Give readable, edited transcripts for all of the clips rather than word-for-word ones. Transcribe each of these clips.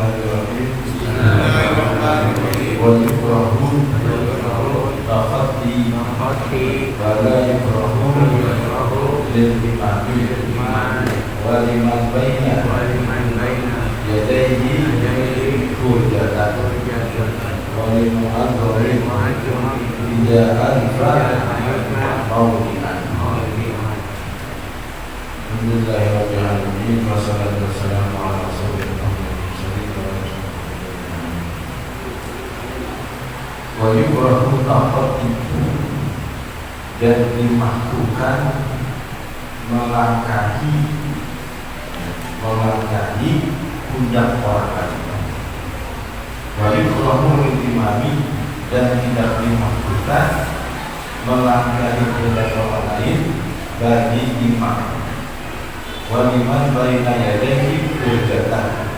Bismillahirrahmanirrahim. Wa yukrahu tafaddi wa la yukrahu lil imami wa liman baina yadayhi hujjatan wa liman adhari ida anfa mawdi'an. Alhamdulillahirrahmanirrahim. Wassalatu wassalamu ala rasulillah wa yukrahu tafaddi, dan dimakruhkan melangkahi pundak orang lain. Wa yukrahu lil-imami, dan tidak dimakruhkan melangkahi pundak orang lain bagi imam. Wa liman baina yadayhi hujjatan,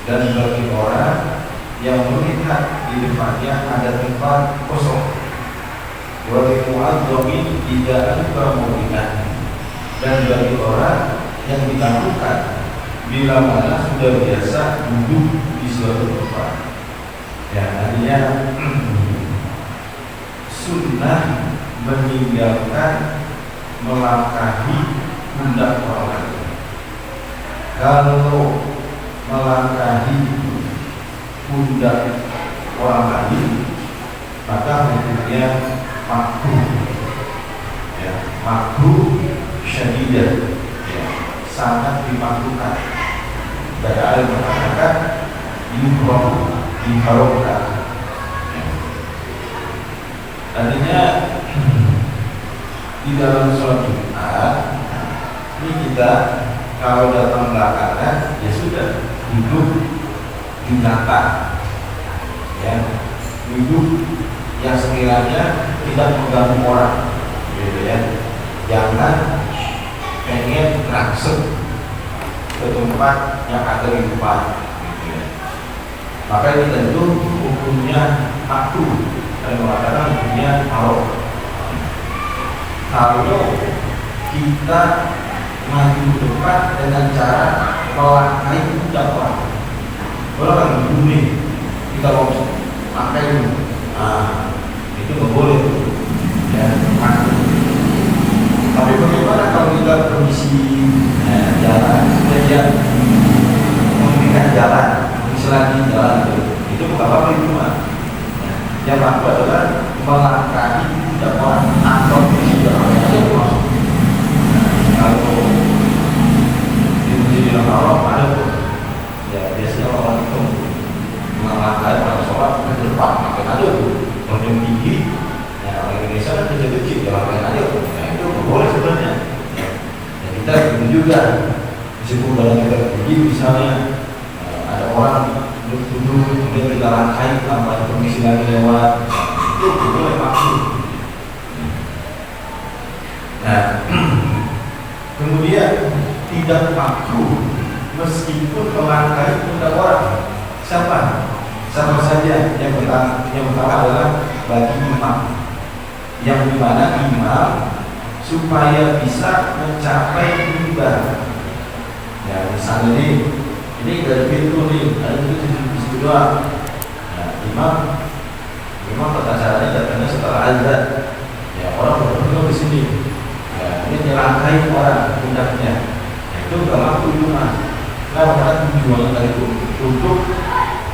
dan bagi orang yang melihat di depannya ada tempat kosong. Wa lil mu'adzzamin idza anfa, dan bagi orang yang dilakukan bila mana sudah biasa duduk di suatu tempat. Ya, artinya sunnah meninggalkan melangkahi pundak orang lain. Kalau melangkahi pundak orang lain, maka hukumnya makruh. Ya, makruh syadidah, ya, sangat dimakruhkan. Dari alim mengatakan yukrahu, diharamkan. Artinya di dalam sholat Jumat ini kita kalau datang belakangan ya sudah duduk di belakang, ya, duduk yang sekiranya tidak mengganggu orang, gitu ya. Jangan pengen langsung ke tempat yang ada di depan, gitu ya. Maka ini tentu hukumnya makruh, dan mengatakan hukumnya haram. Kalau kita maju depan dengan cara melangkahi pundak orang, kalau kan begini kita mau pakai itu, itu nggak boleh, ya. Tapi bagaimana kalau kita permisi jalan, kemudian memberikan jalan, misalnya jalan itu bukan apa-apa itu mah. Yang aku adalah melangkahi pundak orang atau permisi jalan saja masuk. Kalau di masjid Al-Haram ada pun, ya biasanya orang itu melangkahi pada sholat ke depan, makin aja tuh, yang tinggi. Ya, orang Indonesia kan kecil-kecil, jalan aja tuh. Itu boleh sebenarnya. Ya, kita begitu juga. Meskipun dalam kita pergi, misalnya ada orang duduk, kemudian kita langkahi tanpa permisi lagi lewat, itu boleh maksud. Nah, kemudian tidak makruh meskipun melangkahi pundak orang. Siapa saja. Yang pertama adalah bagi imam, yang dimana imam supaya bisa mencapai mimbar. Ya, misalnya ini dari pintu nih, ada pintu di situ doang. Nah, imam tata caranya datangnya setelah azan. Ya, orang berdua di sini. Ya, ini nyelangkai orang pundaknya. Nah, itu nggak mampu cuma. Nah, karena tujuannya dari itu untuk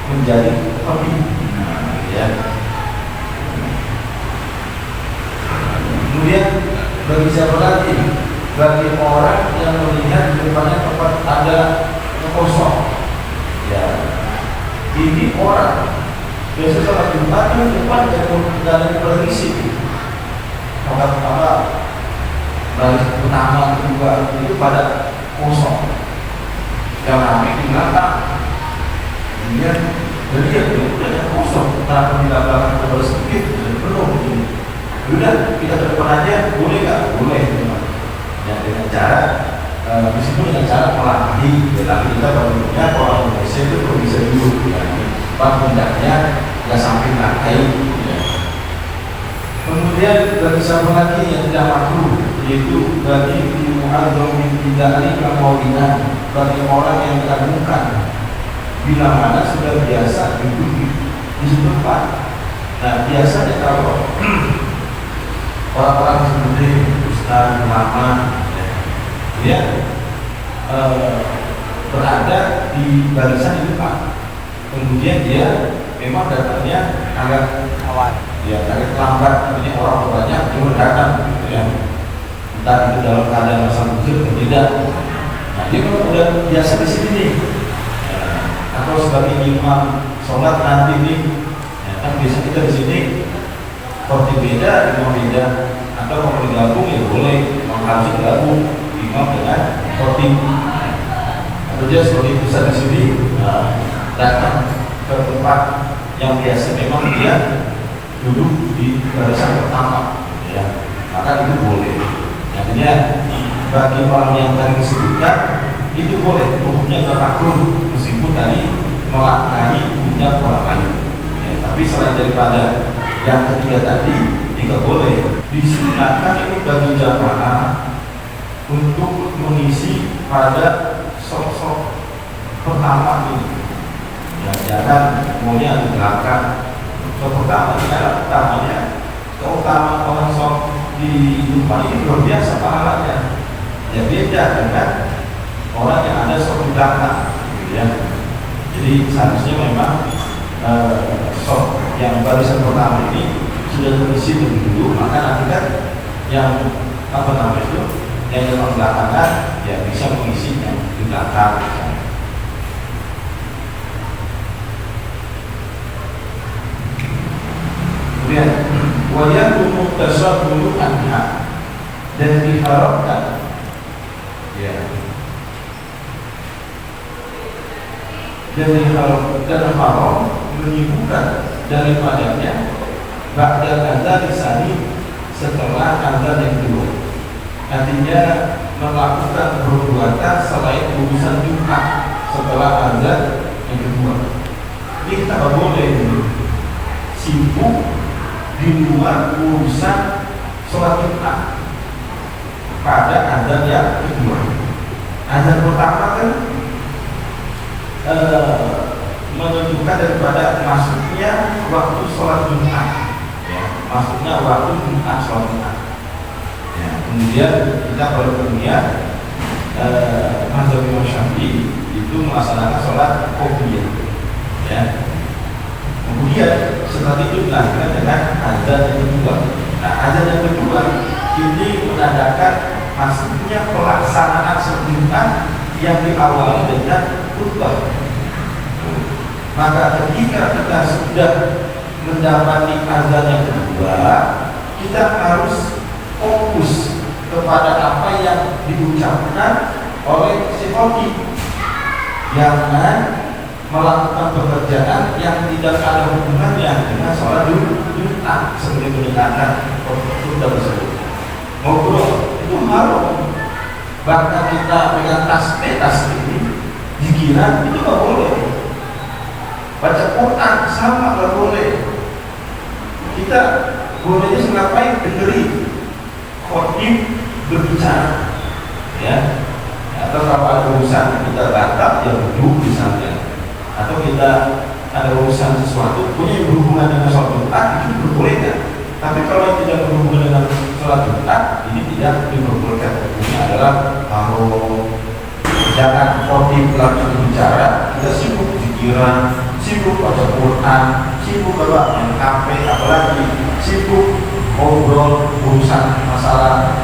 menjadi hobi. Nah, ya. Kemudian bagi siapa lagi? Bagi orang yang melihat di depannya tempat ada kosong. Ya, ini orang biasa sholat Jumat kan depan dan berisi. Apa baris pertama, kedua itu pada kosong. Yang ramai di belakang. Kemudian jadi ya kosong. Kenapa tidak belakang terlalu sedikit? Penuh begini. Sudah kita ke depan aja, boleh nggak? Boleh. Ya, dengan cara meskipun dengan cara melangkahi, tetapi kita bentuknya orang Indonesia itu perlu bisa dulu, ya. Pundaknya nggak sampai melangkahi. Ya. Kemudian bagi siapa lagi yang tidak makruh, yaitu bagi mu'adzzamin bid'ah bagi orang yang diagungkan, bila mana sudah biasa duduk di tempat. Nah biasanya kalau orang-orang seperti ustaz, ulama, dia berada di barisan di depan, kemudian dia memang datangnya agak awal, ya agak lambat, artinya orang banyak cuma datang, gitu ya. Entah itu dalam keadaan masa kecil atau tidak. Nah dia kalau udah biasa di sini nih, atau sebagai imam sholat nanti nih, ya, kan biasa kita di sini seperti beda, imam beda, atau mau digabung ya boleh, mau harus digabung imam dengan seperti atau dia seperti pusat di sini, datang ke tempat yang biasa memang dia duduk di barisan pertama, ya maka itu boleh. Artinya bagi orang yang tadi disebutkan itu boleh, hukumnya termakruh meskipun tadi melangkahi punya orang lain. Ya, tapi selain daripada yang ketiga tadi tidak boleh. Disunahkan ini bagi jamaah untuk mengisi pada sosok pertama ini. Ya, jangan semuanya di belakang. Pertama adalah utamanya keutamaan orang sok di depan ini luar biasa pahalanya. Ya beda dengan orang yang ada sok di belakang, gitu ya. Jadi seharusnya memang sok yang barisan pertama ini sudah terisi lebih dulu, maka nanti kan yang apa namanya itu yang di belakangan ya bisa mengisi yang di belakang. Kemudian wajah umum tasawuf anha dan diharapkan ya dan diharapkan haram menyibukkan daripadanya ba'da azan lisani setelah azan yang kedua. Artinya melakukan perbuatan selain urusan Jumat setelah azan yang kedua. Ini kita boleh sibuk di luar urusan sholat Jumat pada azan yang kedua. Azan pertama kan menunjukkan daripada masuknya waktu sholat Jumat, ya, masuknya waktu Jumat sholat Jumat. Ya, kemudian kita baru kemudian mazhab Imam Syafi'i itu melaksanakan sholat qobliyah, ya. Kemudian setelah itu dilanjutkan dengan azan yang kedua. Nah, azan yang kedua ini menandakan masuknya pelaksanaan sholat Jumat yang diawali dengan khutbah. Maka ketika kita sudah mendapati azan yang kedua, kita harus fokus kepada apa yang diucapkan oleh si khotib. Jangan melakukan pekerjaan yang tidak ada hubungannya dengan sholat Jumat seperti mendengarkan khutbah tersebut. Ngobrol itu haram. Bahkan kita pegang tasbih ini, zikiran itu nggak boleh. Baca Quran sama nggak boleh. Kita bolehnya ngapain? Dengerin khotib berbicara, ya. Atau kalau ada urusan kita batal, ya duduk misalnya. Atau kita ada urusan sesuatu punya berhubungan dengan sholat Jumat, itu diperbolehkan. Tapi kalau yang tidak berhubungan dengan sholat Jumat, ini tidak diperbolehkan. Ini adalah haram. Jangan khotib langsung berbicara, kita sibuk pikiran, sibuk baca Quran, sibuk main HP, apalagi sibuk ngobrol urusan masalah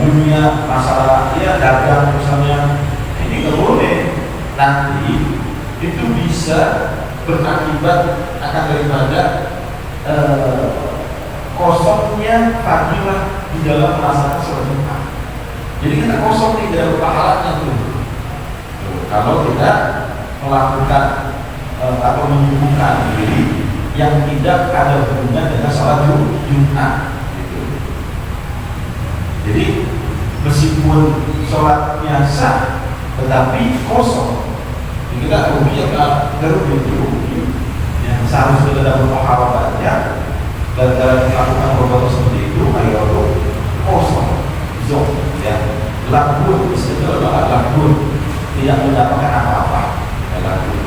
dunia, masalah ya dagang misalnya. Ini nggak boleh. Nanti itu bisa berakibat akan daripada kosongnya fadilah di dalam melaksanakan sholat Jumat. Jadi kita kosong tidak berpahalanya tuh. Kalau kita melakukan atau menyibukkan diri yang tidak ada hubungan dengan sholat Jumat, gitu. Jadi meskipun sholatnya sah, tetapi kosong, kita rugi rugi. Yang seharusnya tidak berpahalanya, gara-gara melakukan perbuatan seperti itu, ayo kosong, zon, ya, lagun, istilah lagun, tidak mendapatkan apa-apa, lagun.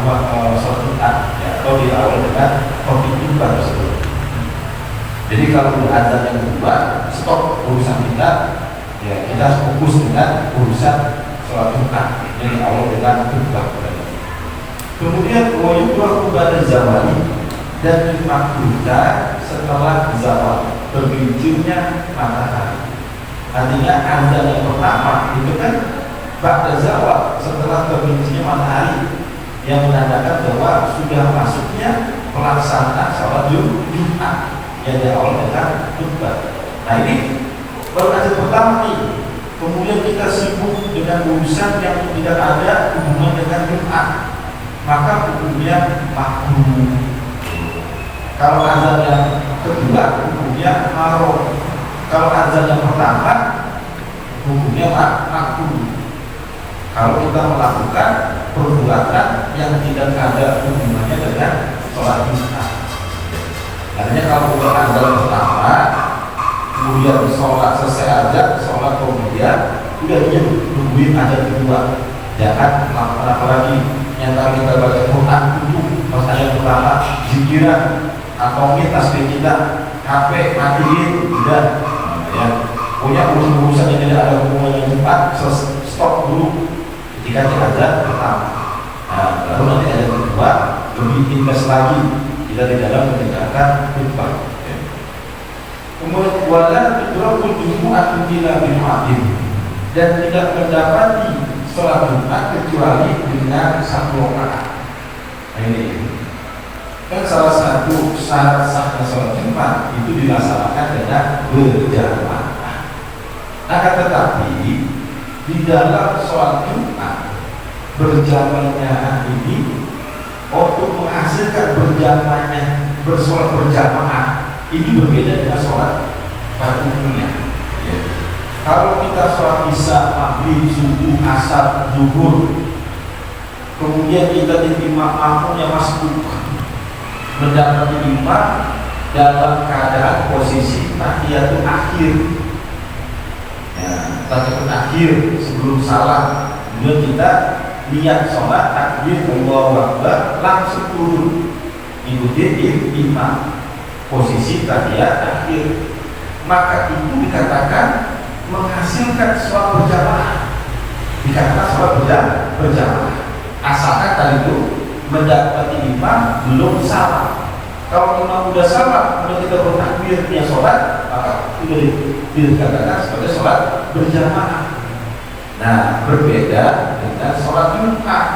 sholat Jumat ya, atau diawali dengan khotib Jumat tersebut. Jadi kalau udah azan yang kedua, stop urusan kita, ya kita fokus dengan urusan sholat Jumat yang diawali dengan khutbah. Kemudian wayukrahu ba'da zawali, dan dimakruhkan setelah zawal, tergelincirnya matahari. Artinya azan yang pertama itu kan ba'da zawal, setelah tergelincirnya matahari, yang menandakan bahwa sudah masuknya pelaksanaan sholat Jumat yang diawali dengan khutbah. Nah ini baru azan pertama nih. Kemudian kita sibuk dengan urusan yang tidak ada hubungan dengan Jumat, maka hukumnya makruh. Kalau azan yang kedua hukumnya makruh. Kalau azan yang pertama hukumnya makruh. Kalau kita melakukan perbuatan yang tidak ada hubungannya dengan sholat Jumat. Artinya kalau udah azan pertama, kemudian sholat selesai azan, sholat kemudian udah diam nungguin azan kedua, jangan melakukan apa lagi yang tadi kita baca Quran dulu pas ayat pertama, zikiran atau tasbih kita, HP matiin, udah ya punya urusan yang tidak ada hubungannya Jumat, stop dulu ketika kita azan pertama. Nah, baru nanti azan kedua lebih intens lagi kita di dalam mengerjakan khutbah. Kemudian wala tudrakul jumu'ah illa bil ma'dim, dan tidak mendapati sholat Jumat kecuali dengan satu rakaat. Nah ini kan salah satu syarat sahnya sholat Jumat itu dilaksanakan dengan berjamaah. Akan tetapi di dalam sholat Jumat berjamaahnya ini untuk menghasilkan berjamaahnya bersolat berjamaah ini berbeda dengan sholat pada umumnya. Ya. Kalau kita sholat isya, maghrib, subuh, asar, zuhur, kemudian kita jadi makmum yang masbuk, mendapati imam dalam keadaan posisi tahiyatul akhir, ya, tahiyatul akhir sebelum salam, kemudian kita lihat sholat takbir Allahu Akbar langsung turun ikuti imam posisi tahiyat akhir, maka itu dikatakan menghasilkan sholat berjamaah, dikatakan sholat berjamaah asalkan tadi itu mendapati imam belum salam. Kalau imam sudah salam kemudian kita bertakbir yang sholat, maka sudah dikatakan sebagai sholat berjamaah. Nah, berbeda dengan sholat Jumat.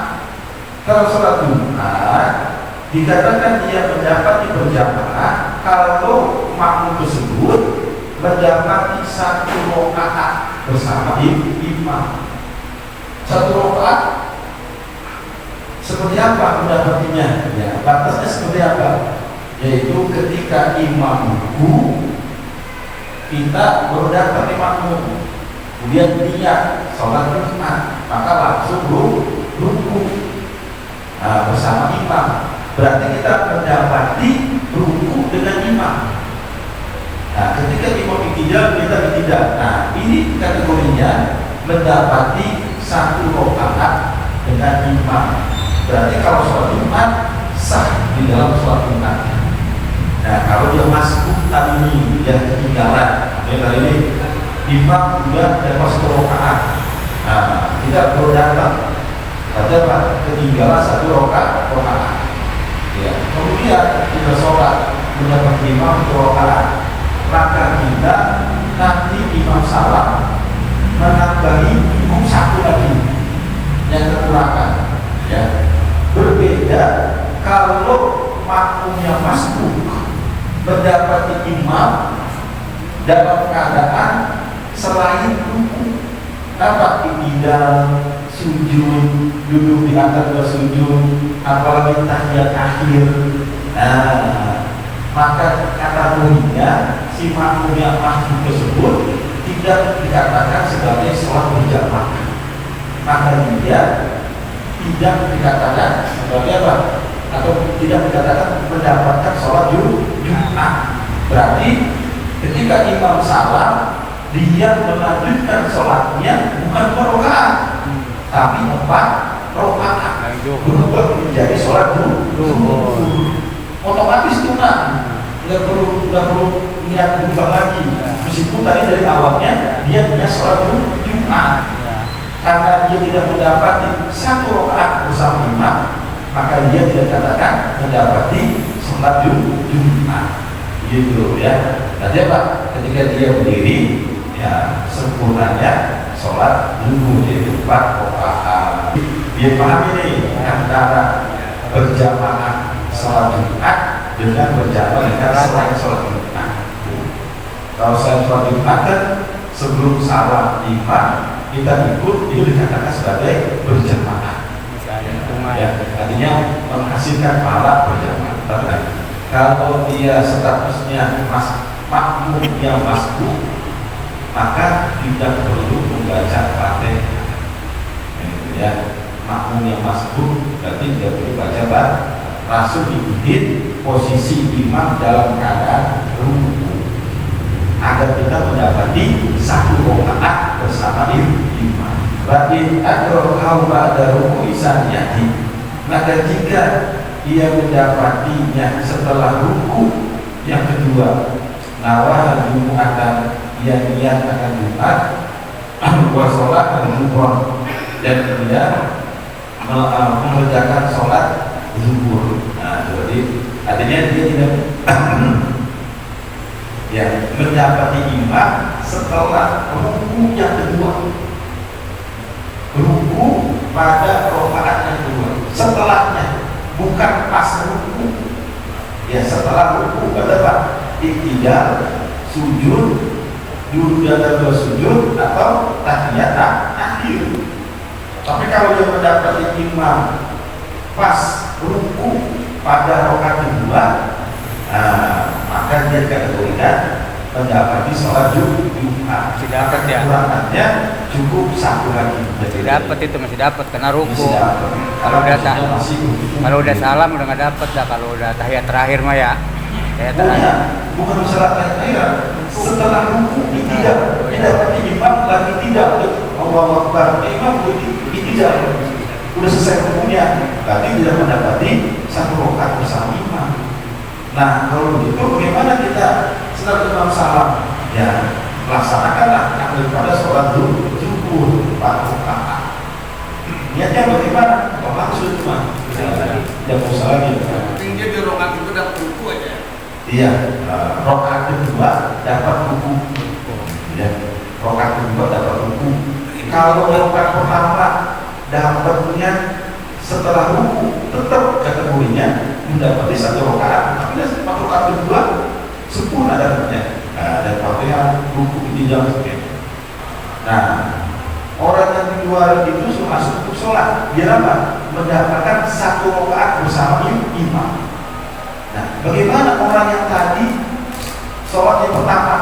Kalau sholat Jumat dikatakan dia mendapati berjamaah kalau makmum tersebut mendapati satu rakaat bersama imam. Satu rakaat seperti apa mendapatinya? Ya, batasnya seperti apa? Yaitu ketika imam ruku, kita baru dapat makmum. Kemudian dia sholat Jumat, maka langsung ruku bersama imam. Berarti kita mendapati ruku dengan imam. Nah, ketika imam iktidal, kita iktidal. Nah, ini kategorinya mendapati satu rakaat dengan imam. Berarti kalau sholat Jumat sah di dalam sholat Jumat. Nah, kalau dia masuk tadi ini, dia ketinggalan, kali ini imam juga dapat satu rakaat. Nah, kita baru datang, pada ketinggalan satu rakaat. Ya, kemudian kita sholat mendapat imam satu rakaat, maka kita nanti imam salam menambahi imam satu lagi yang kekurangan. Ya, berbeda kalau makmumnya masbuk mendapati imam dalam keadaan selain ruku, apa iktidal, sujud, duduk di antara sujud, apalagi tahiyat akhir. Nah, maka kategorinya si makmum yang masbuk tersebut tidak dikatakan sebagai sholat berjamaah, maka dia tidak dikatakan sebagai apa? Atau tidak dikatakan mendapatkan sholat Jumat. Berarti ketika imam salam, dia melanjutkan sholatnya bukan 2 rakaat, tapi 4 rakaat, berubah menjadi otomatis tunang, nggak perlu niat berubah lagi. Meskipun tadi dari awalnya dia punya sholat Jumat, karena dia tidak mendapati satu rakaat bersama imam, maka dia tidak katakan mendapati sholat Jumat. Gitu ya. Nanti apa? Ketika dia berdiri, ya sempurnanya sholat zuhur yaitu 4 rakaat. Dia paham ini antara berjamaah sholat Jumat dengan berjamaah dengan selain sholat Jumat. Kalau selain sholat Jumat kan sebelum salam imam kita ikut, itu dikatakan sebagai berjamaah. Ya, artinya menghasilkan pahala berjamaah. Kalau dia statusnya makmum yang masbuk, maka tidak perlu membaca Fatihah. Ya, makmum yang masbuk berarti tidak perlu baca langsung dibikin posisi imam dalam keadaan ruku agar kita mendapati satu rakaat bersama imam. Berarti ada kau pada ruku isaniyati, maka jika dia mendapatinya setelah ruku yang kedua, nawah Jumatan, dia niat akan Jumat, sholat zuhur, dan dia mengerjakan sholat zuhur. Nah, jadi artinya dia tidak ya mendapati imam setelah ruku yang kedua, ruku pada rakaat yang kedua, setelahnya, bukan pas ruku. Ya setelah ruku kata Pak, iktidal, sujud, duduk dan sujud atau tahiyat akhir. Tapi kalau dia mendapati imam pas ruku pada rakaat kedua, maka dia kategorikan mendapati sholat Jumat. Masih dapat ya? Kurangannya cukup satu lagi. Masih dapat itu, masih dapat karena ruku. Kalau udah salam udah nggak dapat dah. Kalau udah tahiyat terakhir mah ya. Tahiyat terakhir. Bukan masalah tahiyat terakhir. Setelah ruku tidak dapati imam lagi tidak. Allahu Akbar. Imam tidak. Udah selesai rukunya, berarti tidak mendapati satu rakaat bersama imam. Nah kalau begitu bagaimana kita setelah imam salam? Ya laksanakanlah yang daripada sholat zuhur 4 rakaat. Niatnya bagaimana? Kalau maksud cuma tidak usah lagi. Tinggi di rakaat itu dapat ruku aja. Iya, rakaat kedua dapat ruku. Ya, rakaat kedua dapat ruku. Kalau rakaat pertama dapatnya setelah ruku, tetap kategorinya mendapati satu rakaat. Tapi rakaat kedua sempurna dapatnya. Dan Fatihah, ruku, ijazah seperti. Nah, orang yang di luar itu masuk untuk sholat, dia apa? Mendapatkan satu rakaat bersama imam. Nah, bagaimana orang yang tadi sholat yang pertama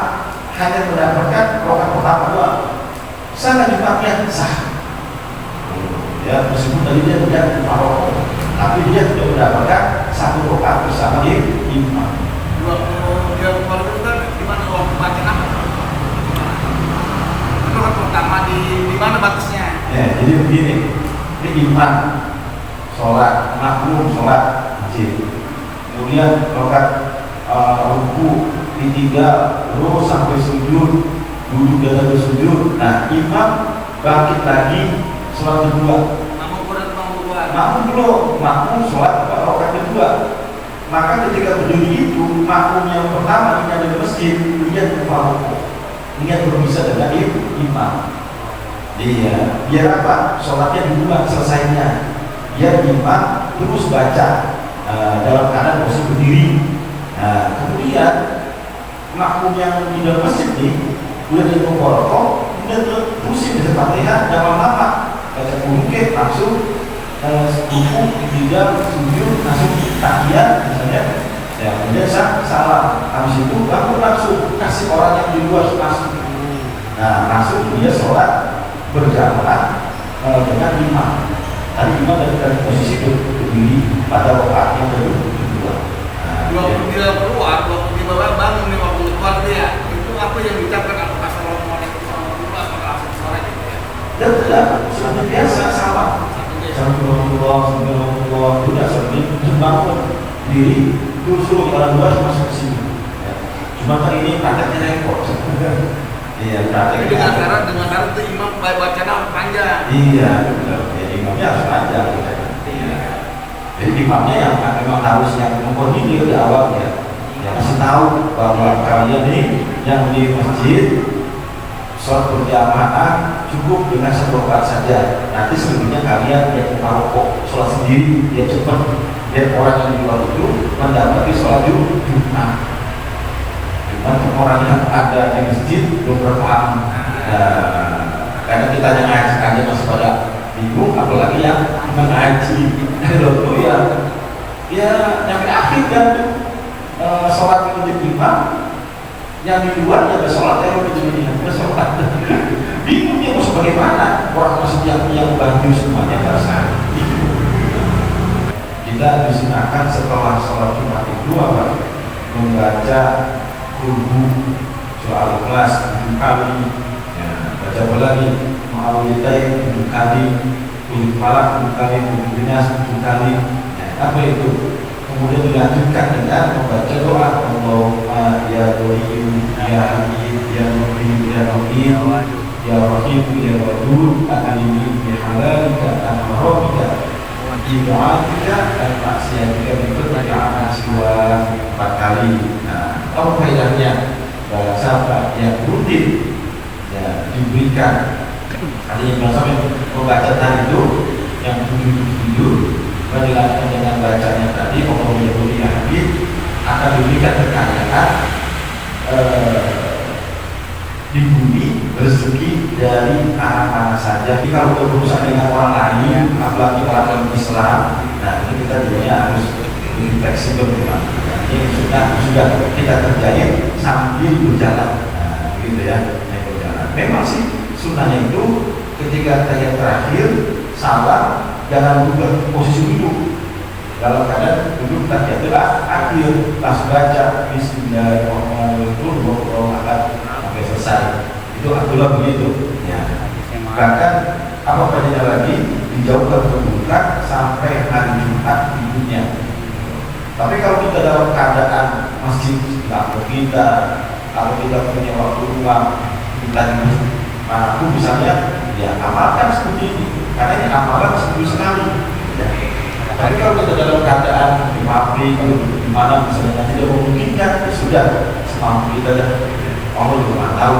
hanya mendapatkan rakaat pertama doang? Sana Jumatnya sah. Ya, meskipun tadi dia tidak maroko, tapi dia tidak mendapatkan satu rakaat bersama imam. Dia kalau itu kan di mana waktu baca apa? Rakaat pertama di mana batasnya? Ya, jadi begini, ini imam sholat, makmum sholat masjid, kemudian rakaat ruku ditinggal terus sampai sujud, duduk dan sujud. Nah, imam bangkit lagi sholat kedua. Makmum belum, makmum sholat rakaat kedua. Maka ketika berdiri itu, makmum yang pertama yang ada di masjid, dia berfaruq, niat berpisah dengan imam. Dia biar apa? Sholatnya duluan selesainya. Biar imam terus baca dalam keadaan posisi berdiri. Nah, kemudian makmum yang di dalam masjid ini udah jadi berfaruq, udah pusing di Fatihah, jangan lama baca mungkin langsung ruku, tidak sujud, langsung tahiyat misalnya, ya kemudian salam, habis itu baru langsung kasih orang yang di luar masuk. Nah langsung dia sholat berjamaah dengan imam. Tadi imam dari posisi berdiri pada rakaat yang kedua. Waktu dia keluar, waktu di bawah bangun nih waktu keluar dia, itu apa yang diucapkan? Apakah assalamualaikum warahmatullahi wabarakatuh sore gitu ya? Dan tidak, seperti biasa salam. Assalamualaikum warahmatullahi waktunya seperti membangun diri terus suruh jalan luar masuk ke sini. Ya. Cuma kan ini prakteknya repot. Iya, Tapi prakteknya. dengan syarat itu imam bacanya panjang. Iya, benar. Ya, imamnya harus panjang. Iya. Jadi imamnya yang memang harus yang mengkoordinir di awal ya. Yang kasih tahu bahwa kalian ini yang di masjid sholat berjamaah cukup dengan 1 rakaat saja. Nanti selebihnya kalian yang maroko sholat sendiri, dia cepat. Dan orang yang di luar itu mendapati sholat Jumat. Cuman orang yang ada di masjid belum berpaham. Karena kita yang ngaji aja masih pada bingung, apalagi yang mengaji. Lalu ya nyampe akhir kan sholat itu imam. Yang di luar ya sholat ya sholat bingung dia mau bagaimana orang masjid yang punya baju semuanya basah. Kita disunahkan setelah sholat Jumat itu apa? Membaca rubu soal kelas 7 kali, ya, baca apa lagi? Ma'awidain 7 kali, kulit malak 7 kali, kulit binas 7 kali. Ya, apa itu? Kemudian dilanjutkan dengan membaca doa Allahumma ya Rahim ya Hamid ya Rahim ya Rahim ya Rahim ya Wadud Akalimi ya Halalika Al-Marobika Ibu'atika Al-Maksiatika Berkata Siwa 4 kali. Nah, apa faedahnya? Bahasa yang rutin ya, diberikan. Artinya bahasa membaca tadi itu yang 7 dilanjutkan dengan bacanya tadi Allah menyebut Habib akan diberikan kekayaan di bumi rezeki dari arah mana saja. Jadi kalau berurusan dengan orang lain, apalagi orang Islam, nah ini kita juga harus lebih fleksibel memang. Ini sudah kita kerjain sambil berjalan, nah, gitu ya, yang berjalan. Memang sih sunnahnya itu ketika tahiyat terakhir salam jangan berubah posisi duduk. Dalam keadaan duduk tahiyatullah akhir pas baca Bismillahirrahmanirrahim sampai selesai. Itu aturan begitu. Ya. Bahkan apa bedanya lagi dijauhkan ke belakang sampai hari Jumat hidupnya. Tapi kalau kita dalam keadaan masjid kampung kita, kalau kita punya waktu luang kita di manapun misalnya, ya amalkan seperti ini. Karena ini amalan seminggu sekali. Ya. Tapi kalau kita dalam keadaan di pabrik atau di mana misalnya tidak memungkinkan, ya sudah semampu kita dah. Allah juga tahu.